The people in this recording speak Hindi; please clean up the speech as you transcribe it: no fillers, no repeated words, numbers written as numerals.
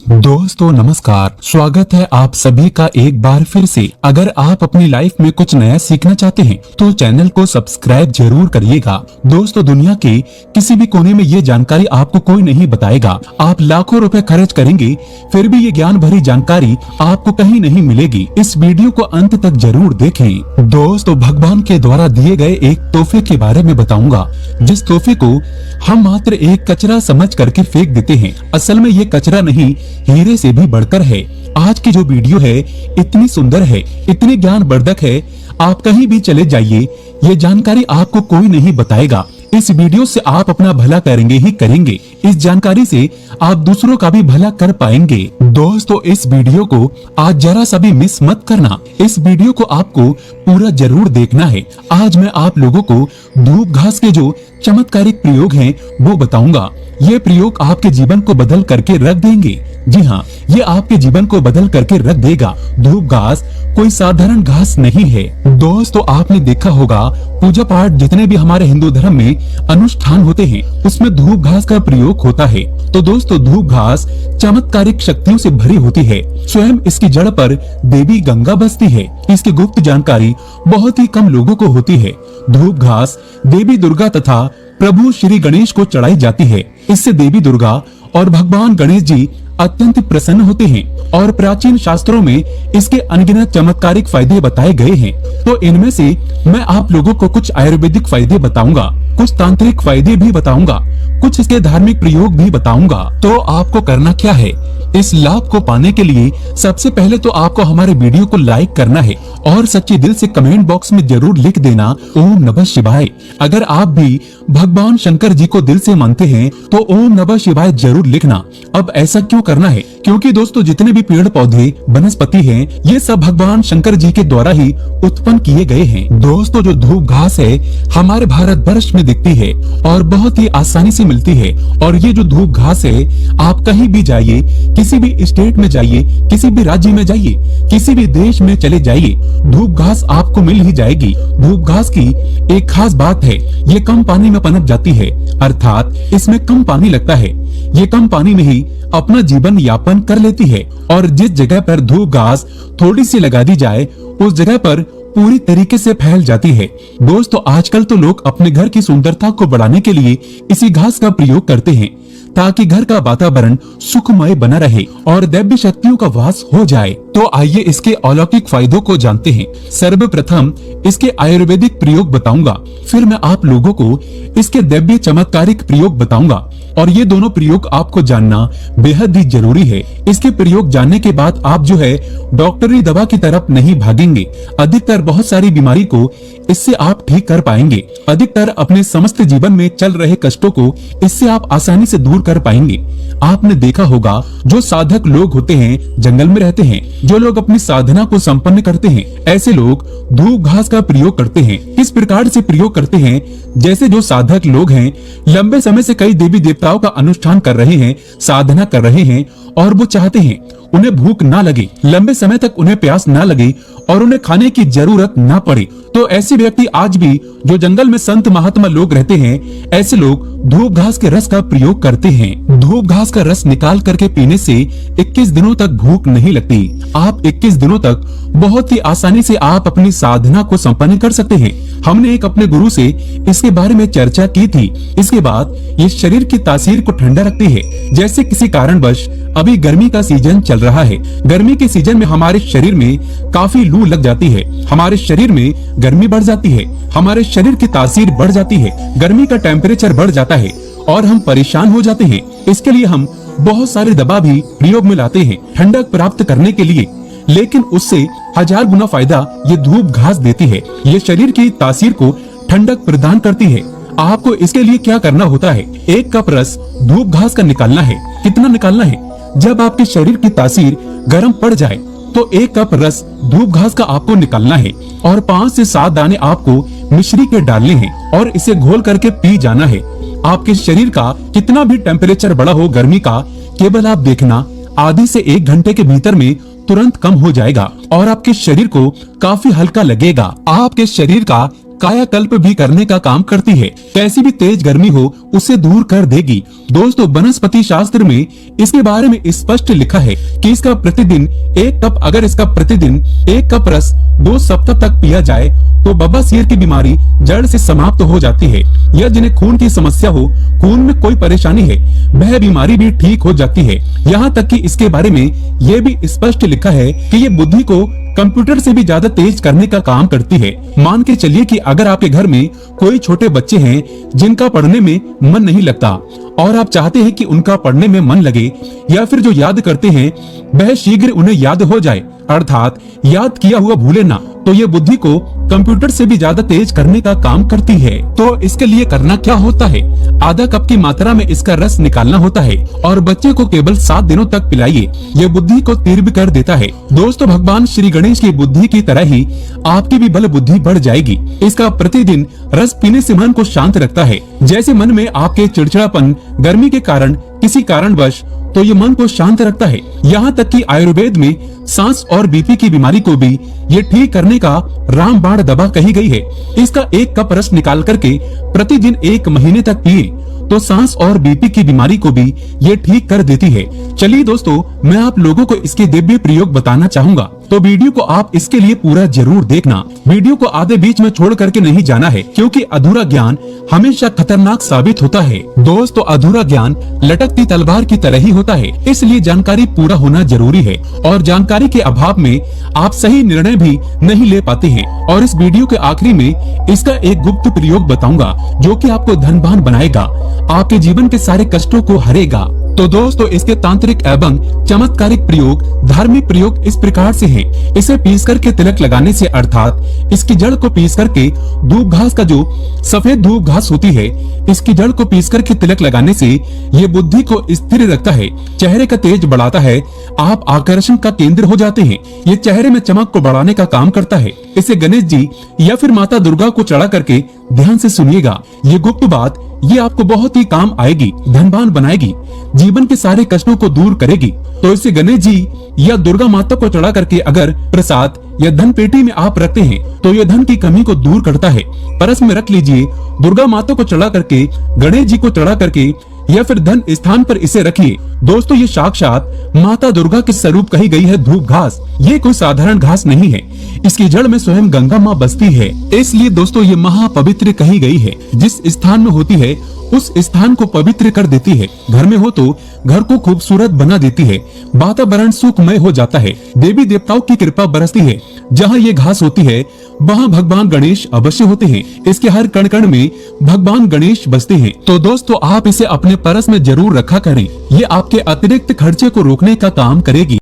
दोस्तों नमस्कार, स्वागत है आप सभी का एक बार फिर से। अगर आप अपनी लाइफ में कुछ नया सीखना चाहते हैं तो चैनल को सब्सक्राइब जरूर करिएगा। दोस्तों दुनिया के किसी भी कोने में ये जानकारी आपको कोई नहीं बताएगा। आप लाखों रुपए खर्च करेंगे फिर भी ये ज्ञान भरी जानकारी आपको कहीं नहीं मिलेगी। इस वीडियो को अंत तक जरूर देखें। दोस्तों भगवान के द्वारा दिए गए एक तोहफे के बारे में बताऊंगा, जिस तोहफे को हम मात्र एक कचरा समझ करके फेंक देते हैं। असल में ये कचरा नहीं, हीरे से भी बढ़कर है। आज की जो वीडियो है इतनी सुंदर है, इतनी ज्ञानवर्धक है, आप कहीं भी चले जाइए ये जानकारी आपको कोई नहीं बताएगा। इस वीडियो से आप अपना भला करेंगे ही करेंगे। इस जानकारी से आप दूसरों का भी भला कर पाएंगे। दोस्तों इस वीडियो को आज जरा सा भी मिस मत करना। इस वीडियो को आपको पूरा जरूर देखना है। आज मैं आप लोगों को धूप घास के जो चमत्कारिक प्रयोग हैं वो बताऊंगा। ये प्रयोग आपके जीवन को बदल करके रख देंगे। जी हाँ, ये आपके जीवन को बदल करके रख देगा। धूप घास कोई साधारण घास नहीं है। दोस्तों आपने देखा होगा पूजा पाठ जितने भी हमारे हिंदू धर्म में अनुष्ठान होते हैं उसमें धूप घास का प्रयोग होता है। तो दोस्तों धूप घास चमत्कारिक शक्तियों से भरी होती है। स्वयं इसकी जड़ पर देवी गंगा बसती है। इसकी गुप्त जानकारी बहुत ही कम लोगों को होती है। धूप घास देवी दुर्गा तथा प्रभु श्री गणेश को चढ़ाई जाती है। इससे देवी दुर्गा और भगवान गणेश जी अत्यंत प्रसन्न होते हैं और प्राचीन शास्त्रों में इसके अनगिनत चमत्कारिक फायदे बताए गए हैं। तो इनमें से मैं आप लोगों को कुछ आयुर्वेदिक फायदे बताऊंगा, कुछ तांत्रिक फायदे भी बताऊंगा, कुछ इसके धार्मिक प्रयोग भी बताऊंगा। तो आपको करना क्या है, इस लाभ को पाने के लिए सबसे पहले तो आपको हमारे वीडियो को लाइक करना है और सच्चे दिल से कमेंट बॉक्स में जरूर लिख देना ओम नमः शिवाय। अगर आप भी भगवान शंकर जी को दिल से मानते हैं तो ओम नमः शिवाय जरूर लिखना। अब ऐसा क्यों करना है, क्योंकि दोस्तों जितने भी पेड़ पौधे वनस्पति हैं ये सब भगवान शंकर जी के द्वारा ही उत्पन्न किए गए हैं। दोस्तों जो धूप घास है हमारे भारत वर्ष में दिखती है और बहुत ही आसानी से मिलती है। और ये जो धूप घास है आप कहीं भी जाइए, किसी भी स्टेट में जाइए, किसी भी राज्य में जाइए, किसी भी देश में चले जाइए, धूप घास आपको मिल ही जाएगी। धूप घास की एक खास बात है, ये कम पानी में पनप जाती है, अर्थात इसमें कम पानी लगता है। ये कम पानी में ही अपना जीवन यापन कर लेती है। और जिस जगह पर धूप घास थोड़ी सी लगा दी जाए उस जगह पर पूरी तरीके से फैल जाती है। दोस्तों आजकल तो लोग अपने घर की सुंदरता को बढ़ाने के लिए इसी घास का प्रयोग करते हैं ताकि घर का वातावरण सुखमय बना रहे और दैवी शक्तियों का वास हो जाए। तो आइए इसके अलौकिक फायदों को जानते हैं। सर्वप्रथम इसके आयुर्वेदिक प्रयोग बताऊंगा, फिर मैं आप लोगों को इसके दैवीय चमत्कारिक प्रयोग बताऊंगा। और ये दोनों प्रयोग आपको जानना बेहद ही जरूरी है। इसके प्रयोग जानने के बाद आप जो है डॉक्टरी दवा की तरफ नहीं भागेंगे। अधिकतर बहुत सारी बीमारी को इससे आप ठीक कर पाएंगे। अधिकतर अपने समस्त जीवन में चल रहे कष्टों को इससे आप आसानी से दूर कर पाएंगे। आपने देखा होगा जो साधक लोग होते हैं जंगल में रहते हैं, जो लोग अपनी साधना को संपन्न करते हैं, ऐसे लोग धूप घास का प्रयोग करते हैं। किस प्रकार से प्रयोग करते हैं, जैसे जो साधक लोग हैं लंबे समय से कई देवी देवताओं का अनुष्ठान कर रहे हैं, साधना कर रहे हैं और वो चाहते हैं उन्हें भूख ना लगे, लंबे समय तक उन्हें प्यास ना लगे और उन्हें खाने की जरूरत ना पड़े। तो ऐसे व्यक्ति आज भी जो जंगल में संत महात्मा लोग रहते हैं, ऐसे लोग धूप घास के रस का प्रयोग करते हैं। धूप घास का रस निकाल करके पीने से 21 दिनों तक भूख नहीं लगती। आप 21 दिनों तक बहुत ही आसानी से आप अपनी साधना को संपन्न कर सकते हैं। हमने एक अपने गुरु से इसके बारे में चर्चा की थी। इसके बाद ये शरीर की तासीर को ठंडा रखती है। जैसे किसी कारणवश अभी गर्मी का सीजन चल रहा है, गर्मी के सीजन में हमारे शरीर में काफी लू लग जाती है, हमारे शरीर में गर्मी बढ़ जाती है, हमारे शरीर की तासीर बढ़ जाती है, गर्मी का टेम्परेचर बढ़ जाता है और हम परेशान हो जाते हैं। इसके लिए हम बहुत सारे दवा भी प्रयोग में लाते हैं ठंडक प्राप्त करने के लिए, लेकिन उससे 1000 गुना फायदा ये धूप घास देती है। ये शरीर की तासीर को ठंडक प्रदान करती है। आपको इसके लिए क्या करना होता है, 1 कप रस धूप घास का निकालना है। कितना निकालना है, जब आपके शरीर की तासीर गर्म पड़ जाए तो 1 कप रस धूप घास का आपको निकालना है और 5 से 7 दाने आपको मिश्री के डालने हैं और इसे घोल करके पी जाना है। आपके शरीर का कितना भी टेम्परेचर बढ़ा हो गर्मी का, केवल आप देखना आधे से 1 घंटे के भीतर में तुरंत कम हो जाएगा और आपके शरीर को काफी हल्का लगेगा। आपके शरीर का कायाकल्प भी करने का काम करती है। कैसी भी तेज गर्मी हो उसे दूर कर देगी। दोस्तों, वनस्पति शास्त्र में इसके बारे में स्पष्ट लिखा है कि इसका प्रतिदिन 1 कप, अगर इसका प्रतिदिन 1 कप रस 2 सप्ताह तक पिया जाए तो बवासीर की बीमारी जड़ से समाप्त हो जाती है। या जिन्हें खून की समस्या हो, खून में कोई परेशानी है, वह बीमारी भी ठीक हो जाती है। यहाँ तक कि इसके बारे में यह भी स्पष्ट लिखा है कि ये बुद्धि को कंप्यूटर से भी ज्यादा तेज करने का काम करती है। मान के चलिए कि अगर आपके घर में कोई छोटे बच्चे हैं जिनका पढ़ने में मन नहीं लगता और आप चाहते हैं कि उनका पढ़ने में मन लगे, या फिर जो याद करते हैं वह शीघ्र उन्हें याद हो जाए, अर्थात याद किया हुआ भूले ना, तो ये बुद्धि को कंप्यूटर से भी ज्यादा तेज करने का काम करती है। तो इसके लिए करना क्या होता है? आधा कप की मात्रा में इसका रस निकालना होता है और बच्चे को केवल 7 दिनों तक पिलाइए। यह बुद्धि को तीव्र कर देता है। दोस्तों, भगवान श्री गणेश की बुद्धि की तरह ही आपकी भी बल बुद्धि बढ़ जाएगी। इसका प्रतिदिन रस पीने से मन को शांत रखता है। जैसे मन में आपके चिड़चिड़ापन, गर्मी के कारण, किसी कारणवश, तो ये मन को शांत रखता है। यहाँ तक कि आयुर्वेद में सांस और बीपी की बीमारी को भी ये ठीक करने का रामबाण दवा कही गई है। इसका 1 कप रस निकाल करके प्रतिदिन 1 महीने तक पिए तो सांस और बीपी की बीमारी को भी ये ठीक कर देती है। चलिए दोस्तों, मैं आप लोगों को इसके दिव्य प्रयोग बताना चाहूंगा, तो वीडियो को आप इसके लिए पूरा जरूर देखना। वीडियो को आधे बीच में छोड़ करके नहीं जाना है, क्योंकि अधूरा ज्ञान हमेशा खतरनाक साबित होता है। दोस्तों, अधूरा ज्ञान लटकती तलवार की तरह ही होता है, इसलिए जानकारी पूरा होना जरूरी है और जानकारी के अभाव में आप सही निर्णय भी नहीं ले पाते हैं। और इस वीडियो के आखिरी में इसका एक गुप्त प्रयोग बताऊंगा जो कि आपको धनवान बनाएगा, आपके जीवन के सारे कष्टों को हरेगा। तो दोस्तों, इसके तांत्रिक एवं चमत्कारिक प्रयोग, धार्मिक प्रयोग इस प्रकार से हैं। इसे पीस करके तिलक लगाने से, अर्थात इसकी जड़ को पीस करके, धूप घास का जो सफेद धूप घास होती है, इसकी जड़ को पीस करके तिलक लगाने से ये बुद्धि को स्थिर रखता है, चेहरे का तेज बढ़ाता है, आप आकर्षण का केंद्र हो जाते हैं। ये चेहरे में चमक को बढ़ाने का काम करता है। इसे गणेश जी या फिर माता दुर्गा को चढ़ा करके ध्यान से सुनिएगा। ये गुप्त बात ये आपको बहुत ही काम आएगी, धनवान बनाएगी, जीवन के सारे कष्टों को दूर करेगी। तो इसे गणेश जी या दुर्गा माता को चढ़ा करके अगर प्रसाद या धन पेटी में आप रखते हैं तो यह धन की कमी को दूर करता है। परस में रख लीजिए, दुर्गा माता को चढ़ा करके, गणेश जी को चढ़ा करके, या फिर धन स्थान पर इसे रखिए। दोस्तों, ये साक्षात माता दुर्गा के स्वरूप कही गई है धूप घास। ये कोई साधारण घास नहीं है, इसकी जड़ में स्वयं गंगा माँ बसती है। इसलिए दोस्तों, ये महापवित्र कही गई है। जिस स्थान में होती है उस स्थान को पवित्र कर देती है। घर में हो तो घर को खूबसूरत बना देती है, वातावरण सुखमय हो जाता है, देवी देवताओं की कृपा बरसती है। जहाँ ये घास होती है वहाँ भगवान गणेश अवश्य होते हैं। इसके हर कण कण में भगवान गणेश बसते हैं। तो दोस्तों, आप इसे अपने परस में जरूर रखा करें। ये आपके अतिरिक्त खर्चे को रोकने का काम करेगी।